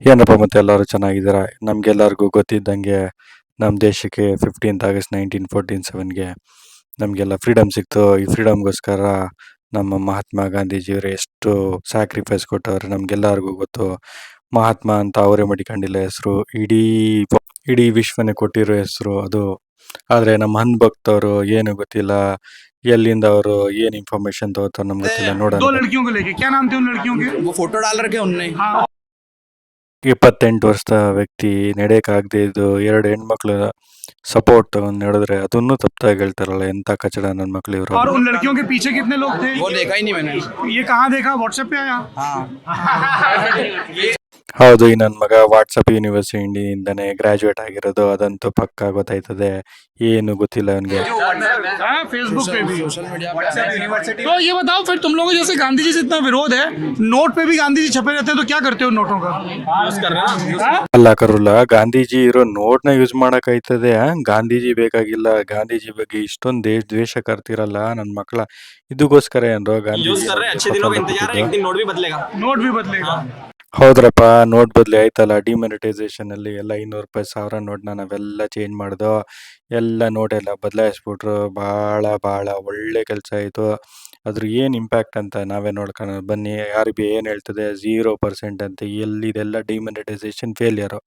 ಏನಪ್ಪ ಮತ್ತೆ ಎಲ್ಲರೂ ಚೆನ್ನಾಗಿದ್ದೀರಾ? ನಮಗೆಲ್ಲರಿಗೂ ಗೊತ್ತಿದ್ದಂಗೆ ನಮ್ಮ ದೇಶಕ್ಕೆ 15th ಆಗಸ್ಟ್ 1947ಗೆ ನಮಗೆಲ್ಲ ಫ್ರೀಡಮ್ ಸಿಕ್ತು. ಈ ಫ್ರೀಡಮ್ಗೋಸ್ಕರ ನಮ್ಮ ಮಹಾತ್ಮ ಗಾಂಧೀಜಿಯವರು ಎಷ್ಟು ಸ್ಯಾಕ್ರಿಫೈಸ್ ಕೊಟ್ಟವ್ರೆ ನಮಗೆಲ್ಲರಿಗೂ ಗೊತ್ತು. ಮಹಾತ್ಮ ಅಂತ ಅವರೇ ಮಡಿಕೊಂಡಿಲ್ಲ ಹೆಸರು, ಇಡೀ ವಿಶ್ವನೇ ಕೊಟ್ಟಿರೋ ಹೆಸರು ಅದು. ಆದರೆ ನಮ್ಮ ಭಕ್ತವರು ಏನು ಗೊತ್ತಿಲ್ಲ, ಎಲ್ಲಿಂದ ಅವರು ಏನು ಇನ್ಫಾರ್ಮೇಶನ್ ತಗೋತಾರೆ ನಮ್ಗೆ ಗೊತ್ತಿಲ್ಲ. ನೋಡೋಣ. 28 ವರ್ಷದ ವ್ಯಕ್ತಿ ನಡೆಯಕ್ಕಾಗದೇ ಇದ್ದು 2 ಹೆಣ್ಮಕ್ಳು ಸಪೋರ್ಟ್ ತಗೊಂಡು ನಡೆದ್ರೆ ಅದನ್ನು ತಪ್ಪಾಗಿ ಹೇಳ್ತಾರಲ್ಲ, ಎಂತ ಕಚಡ ನನ್ನ ಮಕ್ಳು ಇವರು. और उन लड़कियों के पीछे कितने लोग थे? वो देखा ही नहीं मैंने। ये कहाँ देखा? व्हाट्सएप पे आया? हाँ ಹೌದು, ಈ ನನ್ನ ಮಗ ವಾಟ್ಸಪ್ ಯೂನಿವರ್ಸಿಟಿಯಿಂದನೇ ಗ್ರಾಜುಯೇಟ್ ಆಗಿರೋದು, ಅದಂತೂ ಪಕ್ಕಾ ಗೊತ್ತಾಯ್ತದೆ. ಏನು ಗೊತ್ತಿಲ್ಲ ಅವನಿಗೆ. फेसबुक पे भी। सोशल मीडिया तो ये बताओ फिर, तुम लोगों जैसे गांधी जी से इतना विरोध है, नोट पे भी गांधी जी छपे रहते हैं, तो क्या करते हो नोटों का? ಅಲ್ಲ ಕರುಲ್ಲ, ಗಾಂಧೀಜಿ ಇರೋ ನೋಟ್ನ ಯೂಸ್ ಮಾಡಕ್ಕಾಯ್ತದೆ. ಗಾಂಧೀಜಿ ಬೇಕಾಗಿಲ್ಲ. ಗಾಂಧೀಜಿ ಬಗ್ಗೆ ಇಷ್ಟೊಂದು ದ್ವೇಷ ಕರ್ತಿರಲ್ಲ ನನ್ನ ಮಕ್ಕಳ. ಇದಕ್ಕೋಸ್ಕರ ಏನ್ರೋ ಗಾಂಧೀಜಿ नोट भी बदलेगा। ಹೌದ್ರಪ್ಪ, ನೋಟ್ ಬದಲಿ ಆಯ್ತಲ್ಲ. ಡಿಮಾನಿಟೈಸೇಷನ್ ಅಲ್ಲಿ ಎಲ್ಲ 200 ರೂಪಾಯಿ 1000 ನೋಟ್ನ ನಾವೆಲ್ಲ ಚೇಂಜ್ ಮಾಡ್ದೋ, ಎಲ್ಲ ನೋಟ್ ಎಲ್ಲ ಬದಲಾಯಿಸ್ಬಿಟ್ರು. ಭಾಳ ಒಳ್ಳೆ ಕೆಲಸ ಆಯಿತು. ಅದ್ರ ಏನು ಇಂಪ್ಯಾಕ್ಟ್ ಅಂತ ನಾವೇ ನೋಡ್ಕೊಳ್ಳೋಣ ಬನ್ನಿ. ಆರ್ ಬಿ ಐ ಏನು ಹೇಳ್ತದೆ? 0% ಅಂತ. ಎಲ್ಲಿದೆಲ್ಲ ಡಿಮಾನಿಟೈಸೇಷನ್ ಫೇಲಿಯರು.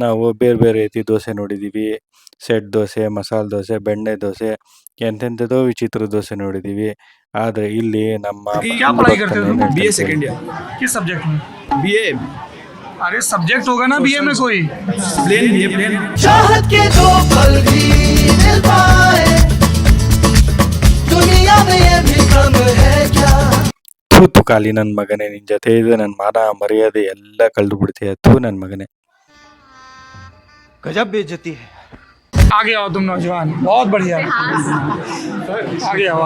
ನಾವು ಬೇರೆ ರೀತಿ ದೋಸೆ ನೋಡಿದ್ದೀವಿ. ಸೆಟ್ ದೋಸೆ, ಮಸಾಲೆ ದೋಸೆ, ಬೆಣ್ಣೆ ದೋಸೆ, ಎಂತೆಂಥದೋ ವಿಚಿತ್ರ ದೋಸೆ ನೋಡಿದ್ದೀವಿ. ಆದರೆ ಇಲ್ಲಿ ನಮ್ಮ क्या पढ़ाई करते हो तुम? बीए सेकंड ईयर किस सब्जेक्ट में? बीए अरे सब्जेक्ट होगा ना बीए में कोई। प्लेन बीए प्लेन चाहत के दो पल भी मिल पाए, दुनिया में ये भी कम है क्या? ತೂತು ಖಾಲಿ ನನ್ನ ಮಗನೇ, ನಿನ್ನ ಜೊತೆ ಇದೆ ನನ್ನ ಮಾನ ಮರ್ಯಾದೆ ಎಲ್ಲ ಕಳೆದು ಬಿಡ್ತೀಯ. ತೂ ನನ್ನ ಮಗನೇ. गजब बेइज्जती है। आगे आओ तुम नौजवान, बहुत बढ़िया। आगे आओ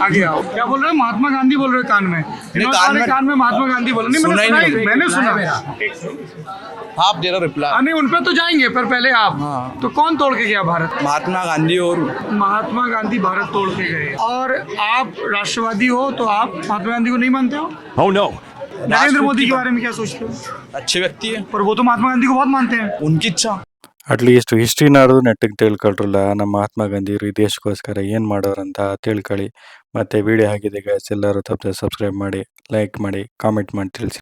आगे आओ। क्या बोल रहे हो? महात्मा गांधी बोल रहे हो कान में? कान में महात्मा गांधी बोल रहे? सुना ही नहीं। मैंने सुना। आप दे रहे रिप्लाई। नहीं, उन पे तो जाएंगे, पर पहले आप। हाँ। तो कौन तोड़ के गया भारत? महात्मा गांधी और महात्मा गांधी भारत तोड़ के गए। और आप राष्ट्रवादी हो तो आप महात्मा गांधी को नहीं मानते हो? oh no नरेंद्र मोदी के बारे में क्या सोचते हो? अच्छे व्यक्ति है, पर वो तो महात्मा गांधी को बहुत मानते हैं। उनकी इच्छा। ಅಟ್ಲೀಸ್ಟ್ ಹಿಸ್ಟ್ರಿನಾದ್ರು ನೆಟ್ಟಿಗೆ ತಿಳ್ಕೊಳ್ರಲ್ಲ. ನಮ್ಮ ಮಹಾತ್ಮ ಗಾಂಧಿಯವರು ಈ ದೇಶಕ್ಕೋಸ್ಕರ ಏನು ಮಾಡೋರಂತ ತಿಳ್ಕೊಳ್ಳಿ. ಮತ್ತು ವಿಡಿಯೋ ಆಗಿದೆ ಗೈಸ್, ಎಲ್ಲರೂ ತಪ್ಪದೆ ಸಬ್ಸ್ಕ್ರೈಬ್ ಮಾಡಿ, ಲೈಕ್ ಮಾಡಿ, ಕಾಮೆಂಟ್ ಮಾಡಿ ತಿಳಿಸಿ.